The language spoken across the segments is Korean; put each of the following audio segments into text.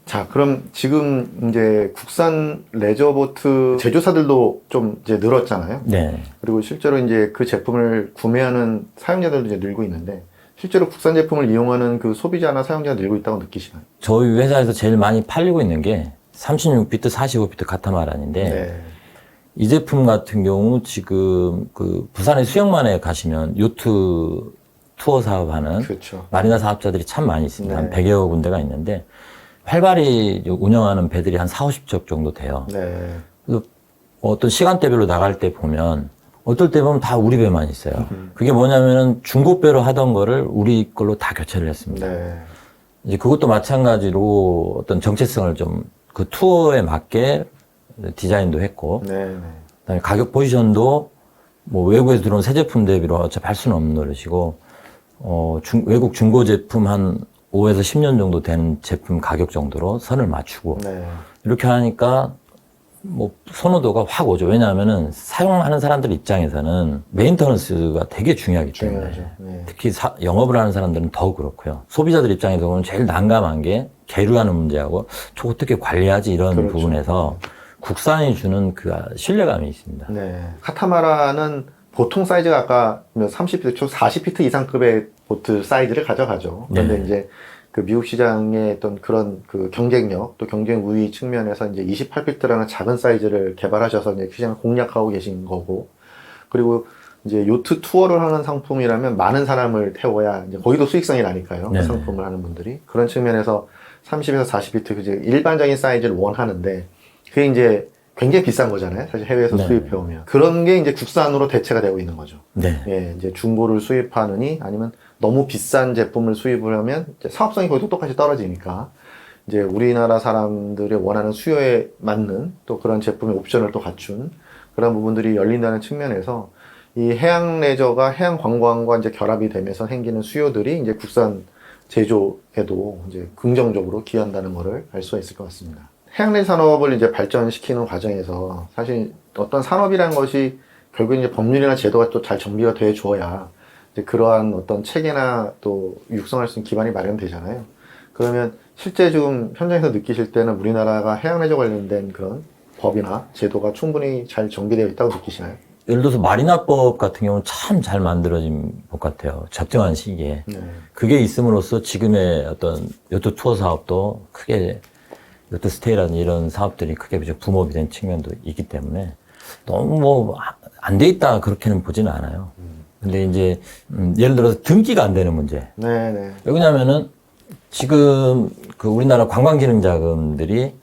자, 그럼 지금 이제 국산 레저보트 제조사들도 좀 이제 늘었잖아요. 네. 그리고 실제로 이제 그 제품을 구매하는 사용자들도 이제 늘고 있는데, 실제로 국산 제품을 이용하는 그 소비자나 사용자가 늘고 있다고 느끼시나요? 저희 회사에서 제일 많이 팔리고 있는 게 36비트, 45비트 카타마란인데, 네. 이 제품 같은 경우 지금 그 부산의 수영만에 가시면 요트 투어 사업하는 그렇죠. 마리나 사업자들이 참 많이 있습니다. 네. 한 100여 군데가 있는데, 활발히 운영하는 배들이 한 40, 50척 정도 돼요. 네. 그래서 어떤 시간대별로 나갈 때 보면 어떨 때 보면 다 우리 배만 있어요. 그게 뭐냐면은 중고배로 하던 거를 우리 걸로 다 교체를 했습니다. 네. 이제 그것도 마찬가지로 어떤 정체성을 좀 그 투어에 맞게 디자인도 했고, 네. 그다음에 가격 포지션도 뭐 외국에서 들어온 새 제품 대비로 어차피 할 수는 없는 노릇이고, 외국 중고 제품 한 5에서 10년 정도 되는 제품 가격 정도로 선을 맞추고, 네. 이렇게 하니까 뭐 선호도가 확 오죠. 왜냐하면은 사용하는 사람들 입장에서는 메인터넌스가 되게 중요하기 때문에. 중요하죠. 네. 특히 영업을 하는 사람들은 더 그렇고요. 소비자들 입장에서 보면 제일 난감한 게 계류하는 문제하고 저 어떻게 관리하지 이런 그렇죠. 부분에서 국산이 주는 그 신뢰감이 있습니다. 네. 카타마란은 보통 사이즈가 아까 30피트, 총 40피트 이상급의 보트 사이즈를 가져가죠. 그런데 네. 이제 그 미국 시장의 어떤 그런 그 경쟁력, 또 경쟁 우위 측면에서 이제 28피트라는 작은 사이즈를 개발하셔서 이제 시장을 공략하고 계신 거고, 그리고 이제 요트 투어를 하는 상품이라면 많은 사람을 태워야 이제 거기도 수익성이 나니까요. 그 상품을 하는 분들이. 그런 측면에서 30에서 40피트 그 일반적인 사이즈를 원하는데, 그게 이제 굉장히 비싼 거잖아요. 사실 해외에서 네. 수입해오면. 그런 게 이제 국산으로 대체가 되고 있는 거죠. 네. 예, 이제 중고를 수입하느니 아니면 너무 비싼 제품을 수입을 하면 이제 사업성이 거의 똑같이 떨어지니까 이제 우리나라 사람들의 원하는 수요에 맞는 또 그런 제품의 옵션을 또 갖춘 그런 부분들이 열린다는 측면에서 이 해양 레저가 해양 관광과 이제 결합이 되면서 생기는 수요들이 이제 국산 제조에도 이제 긍정적으로 기여한다는 것을 알 수가 있을 것 같습니다. 해양레저 산업을 이제 발전시키는 과정에서 사실 어떤 산업이라는 것이 결국 이제 법률이나 제도가 또 잘 정비가 돼 줘야 이제 그러한 어떤 체계나 또 육성할 수 있는 기반이 마련되잖아요. 그러면 실제 지금 현장에서 느끼실 때는 우리나라가 해양레저 관련된 그런 법이나 제도가 충분히 잘 정비되어 있다고 느끼시나요? 예를 들어서 마리나법 같은 경우는 참 잘 만들어진 것 같아요. 적정한 시기에. 네. 그게 있음으로써 지금의 어떤 요트 투어 사업도 크게 요트 스테이라는 이런 사업들이 크게 붐업이 된 측면도 있기 때문에 너무 뭐 안 돼 있다 그렇게는 보지는 않아요. 근데 이제 예를 들어서 등기가 안 되는 문제. 네네. 왜냐면은 지금 그 우리나라 관광진흥 자금들이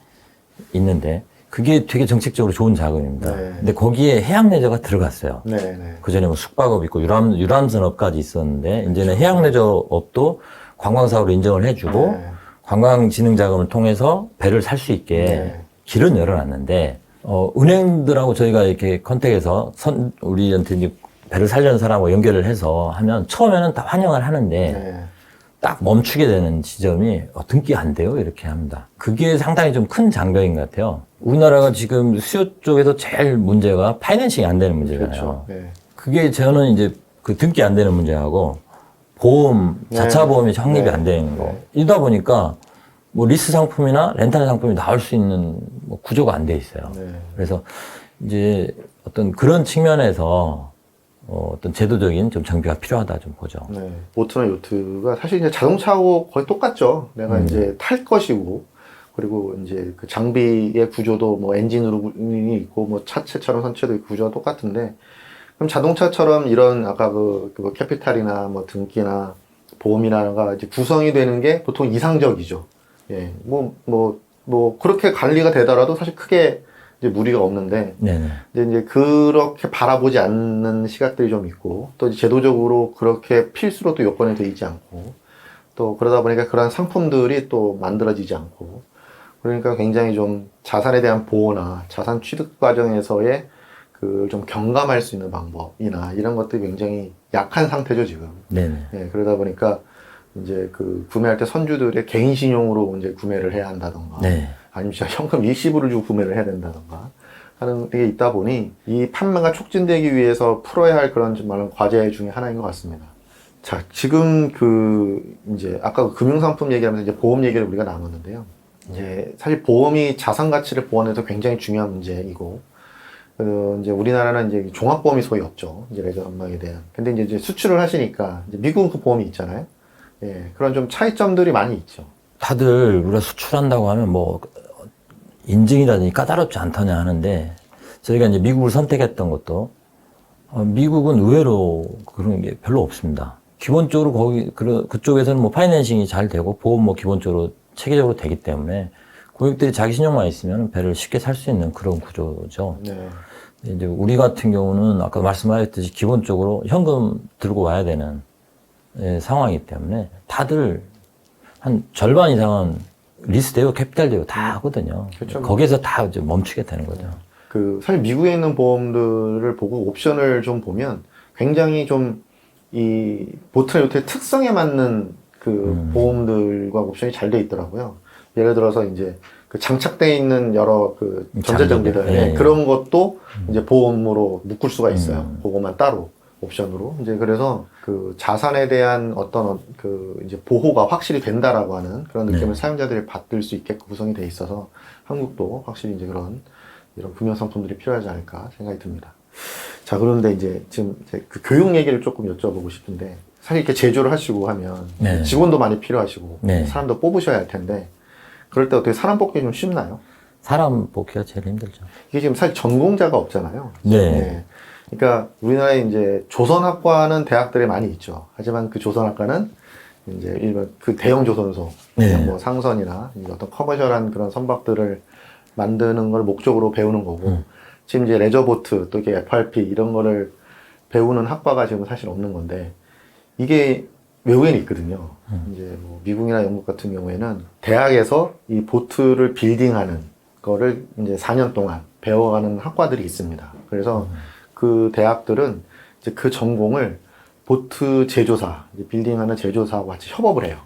있는데 그게 되게 정책적으로 좋은 자금입니다. 네. 근데 거기에 해양레저가 들어갔어요. 네네. 그 전에 뭐 숙박업 있고 유람선업까지 있었는데 이제는 해양레저업도 관광사업으로 인정을 해주고 네. 관광진흥 자금을 통해서 배를 살 수 있게 네. 길은 열어놨는데 은행들하고 저희가 이렇게 컨택해서 우리한테 이제 배를 살려는 사람하고 연결을 해서 하면 처음에는 다 환영을 하는데 네. 딱 멈추게 되는 지점이 등기 안 돼요 이렇게 합니다. 그게 상당히 좀 큰 장벽인 것 같아요. 우리나라가 지금 수요 쪽에서 제일 문제가 파이낸싱이 안 되는 문제잖아요. 그렇죠. 네. 그게 저는 이제 그 등기 안 되는 문제하고 보험, 자차 보험이 확립이 네. 안 되는 거. 네. 이러다 보니까 뭐 리스 상품이나 렌탈 상품이 나올 수 있는 뭐 구조가 안 돼 있어요. 네. 그래서 이제 어떤 그런 측면에서 어떤 제도적인 좀 정비가 필요하다 좀 보죠. 네. 보트나 요트가 사실 이제 자동차하고 거의 똑같죠. 내가 이제 탈 것이고, 그리고 이제 그 장비의 구조도 뭐 엔진으로 있고, 뭐 차체처럼 선체도 있고 구조가 똑같은데, 그럼 자동차처럼 이런 아까 그 캐피탈이나 뭐 등기나 보험이나가 이제 구성이 되는 게 보통 이상적이죠. 예. 그렇게 관리가 되더라도 사실 크게 이제 무리가 없는데, 네네. 근데 이제 그렇게 바라보지 않는 시각들이 좀 있고, 또 이제 제도적으로 그렇게 필수로 또 요건이 되어 있지 않고, 또 그러다 보니까 그런 상품들이 또 만들어지지 않고, 그러니까 굉장히 좀 자산에 대한 보호나 자산 취득 과정에서의 그 좀 경감할 수 있는 방법이나 이런 것들이 굉장히 약한 상태죠, 지금. 네네. 예, 그러다 보니까 이제 그 구매할 때 선주들의 개인 신용으로 이제 구매를 해야 한다던가, 네. 아니면 진짜 현금 일시불을 주고 구매를 해야 된다던가 하는 게 있다 보니 이 판매가 촉진되기 위해서 풀어야 할 그런 좀 많은 과제 중에 하나인 것 같습니다. 자, 지금 이제 아까 그 금융상품 얘기하면서 이제 보험 얘기를 우리가 나눴는데요. 이제 사실 보험이 자산 가치를 보완해서 굉장히 중요한 문제이고, 이제 우리나라는 이제 종합보험이 소위 없죠. 이제 레저 전망에 대한. 근데 이제 수출을 하시니까 이제 미국은 그 보험이 있잖아요. 예, 그런 좀 차이점들이 많이 있죠. 다들 우리가 수출한다고 하면 뭐 인증이라든지 까다롭지 않다냐 하는데 저희가 이제 미국을 선택했던 것도 미국은 의외로 그런 게 별로 없습니다. 기본적으로 그쪽에서는 뭐 파이낸싱이 잘 되고 보험 뭐 기본적으로 체계적으로 되기 때문에 고객들이 자기 신용만 있으면 배를 쉽게 살 수 있는 그런 구조죠. 네. 이제 우리 같은 경우는 아까 말씀하셨듯이 기본적으로 현금 들고 와야 되는 상황이기 때문에 다들 한 절반 이상은 리스 대우, 캐피탈 대우 다 하거든요. 그렇죠. 거기에서 다 이제 멈추게 되는 거죠. 사실 미국에 있는 보험들을 보고 옵션을 좀 보면 굉장히 좀 이 보트나 요트의 특성에 맞는 그 보험들과 옵션이 잘 돼 있더라고요. 예를 들어서 이제 그 장착되어 있는 여러 그 전자장비들 예. 그런 것도 이제 보험으로 묶을 수가 있어요. 그거만 따로 옵션으로. 이제 그래서 그 자산에 대한 어떤 그 이제 보호가 확실히 된다라고 하는 그런 느낌을 사용자들이 받을 수 있게끔 구성이 돼 있어서 한국도 확실히 이제 이런 금융 상품들이 필요하지 않을까 생각이 듭니다. 자, 그런데 이제 지금 그 교육 얘기를 조금 여쭤보고 싶은데 사실 이렇게 제조를 하시고 하면 직원도 많이 필요하시고 사람도 뽑으셔야 할 텐데 그럴 때 어떻게 사람 뽑기 좀 쉽나요? 사람 뽑기가 제일 힘들죠. 이게 지금 사실 전공자가 없잖아요. 네. 그러니까 우리나라에 이제 조선학과는 대학들에 많이 있죠. 하지만 그 조선학과는 이제 일반 그 대형 조선소, 뭐 상선이나 어떤 커머셜한 그런 선박들을 만드는 걸 목적으로 배우는 거고, 지금 이제 레저보트 또 이게 FRP 이런 거를 배우는 학과가 지금 사실 없는 건데, 이게 외국에는 있거든요. 이제 뭐 미국이나 영국 같은 경우에는 대학에서 이 보트를 빌딩하는 거를 이제 4년 동안 배워가는 학과들이 있습니다. 그래서 그 대학들은 이제 그 전공을 보트 제조사, 빌딩하는 제조사하고 같이 협업을 해요.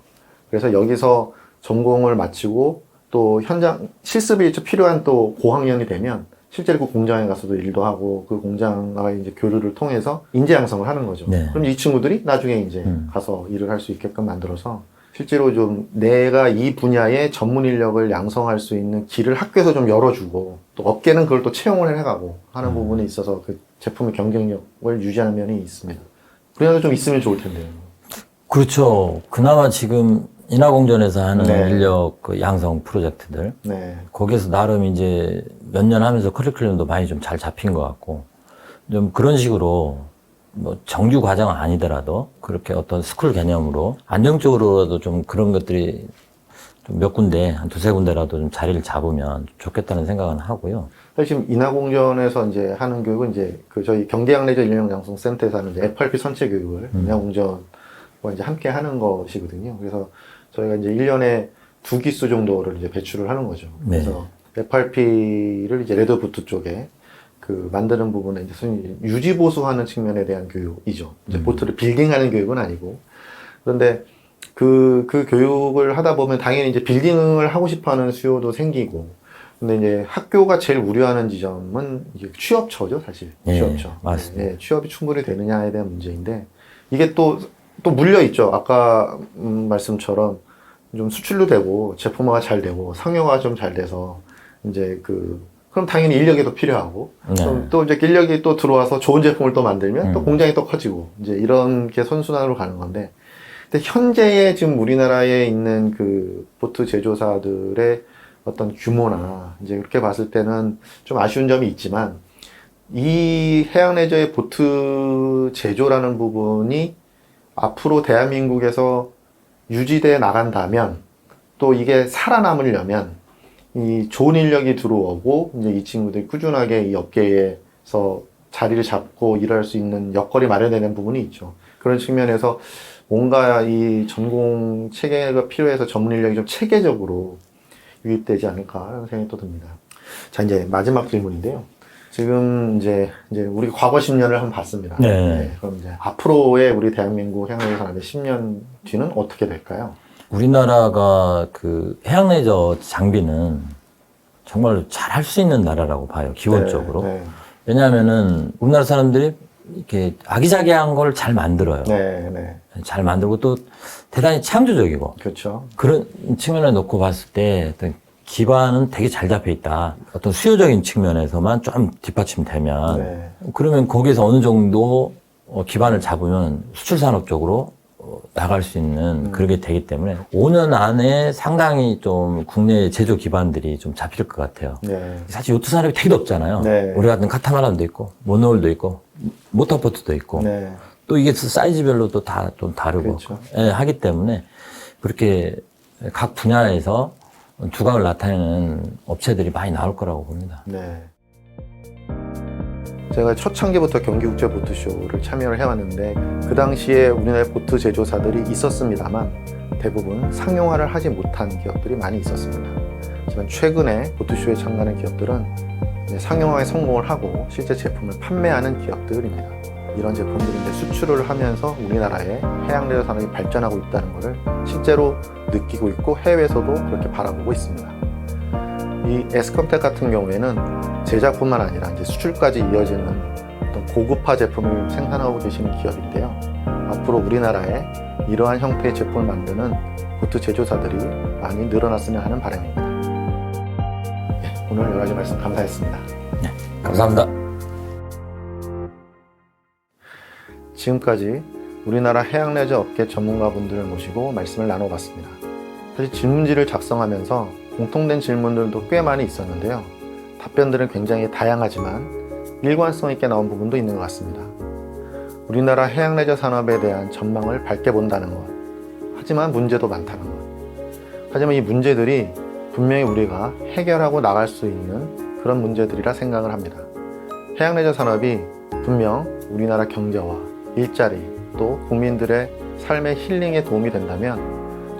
그래서 여기서 전공을 마치고 또 현장 실습이 필요한 또 고학년이 되면 실제로 그 공장에 가서도 일도 하고 그 공장과 이제 교류를 통해서 인재 양성을 하는 거죠. 그럼 이 친구들이 나중에 이제 가서 일을 할 수 있게끔 만들어서 실제로 좀 내가 이 분야의 전문 인력을 양성할 수 있는 길을 학교에서 좀 열어주고 또 업계는 그걸 또 채용을 해가고 하는 부분에 있어서 그 제품의 경쟁력을 유지하는 면이 있습니다. 우리나라도 좀 있으면 좋을 텐데요. 그렇죠. 그나마 지금 인하공전에서 하는 인력 그 양성 프로젝트들. 거기에서 나름 이제 몇 년 하면서 커리큘럼도 많이 좀 잘 잡힌 것 같고, 좀 그런 식으로 뭐 정규 과정은 아니더라도 그렇게 어떤 스쿨 개념으로 안정적으로라도 좀 그런 것들이 좀 몇 군데, 한 두세 군데라도 좀 자리를 잡으면 좋겠다는 생각은 하고요. 사실 지금 인하공전에서 이제 하는 교육은 이제 그 저희 경대학내저 인력양성센터에서 하는 이제 FRP 선체 교육을 인하공전과 이제 함께 하는 것이거든요. 그래서 저희가 이제 1년에 2기수 정도를 이제 배출을 하는 거죠. 그래서 FRP를 이제 레더부트 쪽에 그 만드는 부분에 이제 유지 보수하는 측면에 대한 교육이죠. 이제 보트를 빌딩하는 교육은 아니고. 그런데 그 교육을 하다 보면 당연히 이제 빌딩을 하고 싶어 하는 수요도 생기고. 근데 이제 학교가 제일 우려하는 지점은 이게 취업처죠, 사실. 취업처. 맞습니다. 취업이 충분히 되느냐에 대한 문제인데, 이게 또 물려 있죠. 아까 말씀처럼 좀 수출도 되고 제품화가 잘 되고 상용화가 좀 잘 돼서 이제 그럼 당연히 인력이 더 필요하고 또 이제 인력이 또 들어와서 좋은 제품을 또 만들면 또 공장이 또 커지고 이제 이런 게 선순환으로 가는 건데, 근데 현재의 지금 우리나라에 있는 그 보트 제조사들의 어떤 규모나 이제 그렇게 봤을 때는 좀 아쉬운 점이 있지만, 이 해양레저의 보트 제조라는 부분이 앞으로 대한민국에서 유지돼 나간다면 또 이게 살아남으려면 이 좋은 인력이 들어오고 이제 이 친구들이 꾸준하게 이 업계에서 자리를 잡고 일할 수 있는 여건이 마련되는 부분이 있죠. 그런 측면에서 뭔가 이 전공 체계가 필요해서 전문 인력이 좀 체계적으로 유입되지 않을까 하는 생각이 또 듭니다. 자, 이제 마지막 질문인데요. 지금 이제 우리 과거 10년을 한번 봤습니다. 그럼 이제 앞으로의 우리 대한민국 해양레저 산업의 10년 뒤는 어떻게 될까요? 우리나라가 그 해양레저 장비는 정말 잘 할 수 있는 나라라고 봐요, 기본적으로. 왜냐하면은 우리나라 사람들이 이렇게 아기자기한 걸 잘 만들어요. 잘 만들고 또 대단히 창조적이고. 그렇죠. 그런 측면을 놓고 봤을 때 어떤 기반은 되게 잘 잡혀 있다. 어떤 수요적인 측면에서만 좀 뒷받침되면 네. 그러면 거기서 어느 정도 기반을 잡으면 수출 산업 쪽으로 나갈 수 있는 그렇게 되기 때문에 5년 안에 상당히 좀 국내 제조 기반들이 좀 잡힐 것 같아요. 네. 사실 요트 산업이 되게 높잖아요. 네. 우리 같은 카타마란도 있고 모노홀도 있고 모터보트도 있고 네. 또 이게 사이즈별로 또 다 좀 다르고 그렇죠. 예, 하기 때문에 그렇게 각 분야에서 두각을 나타내는 업체들이 많이 나올 거라고 봅니다. 네. 제가 초창기부터 경기국제보트쇼를 참여를 해왔는데 그 당시에 우리나라에 보트 제조사들이 있었습니다만 대부분 상용화를 하지 못한 기업들이 많이 있었습니다. 하지만 최근에 보트쇼에 참가하는 기업들은 이제 상용화에 성공을 하고 실제 제품을 판매하는 기업들입니다. 이런 제품들이 이제 수출을 하면서 우리나라의 해양레저 산업이 발전하고 있다는 것을 실제로 느끼고 있고 해외에서도 그렇게 바라보고 있습니다. 이 에스컴텍 같은 경우에는 제작뿐만 아니라 이제 수출까지 이어지는 어떤 고급화 제품을 생산하고 계시는 기업인데요. 앞으로 우리나라에 이러한 형태의 제품을 만드는 보트 제조사들이 많이 늘어났으면 하는 바람입니다. 네, 오늘 여러 가지 말씀 감사했습니다. 감사합니다. 지금까지 우리나라 해양레저 업계 전문가분들을 모시고 말씀을 나눠봤습니다. 사실 질문지를 작성하면서 공통된 질문들도 꽤 많이 있었는데요. 답변들은 굉장히 다양하지만 일관성 있게 나온 부분도 있는 것 같습니다. 우리나라 해양레저 산업에 대한 전망을 밝게 본다는 것, 하지만 문제도 많다는 것. 하지만 이 문제들이 분명히 우리가 해결하고 나갈 수 있는 그런 문제들이라 생각을 합니다. 해양레저 산업이 분명 우리나라 경제와 일자리 또 국민들의 삶의 힐링에 도움이 된다면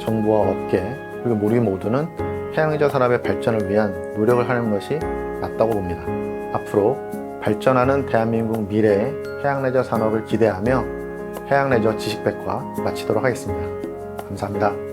정부와 업계 그리고 우리 모두는 해양레저 산업의 발전을 위한 노력을 하는 것이 맞다고 봅니다. 앞으로 발전하는 대한민국 미래의 해양레저 산업을 기대하며 해양레저 지식백과 마치도록 하겠습니다. 감사합니다.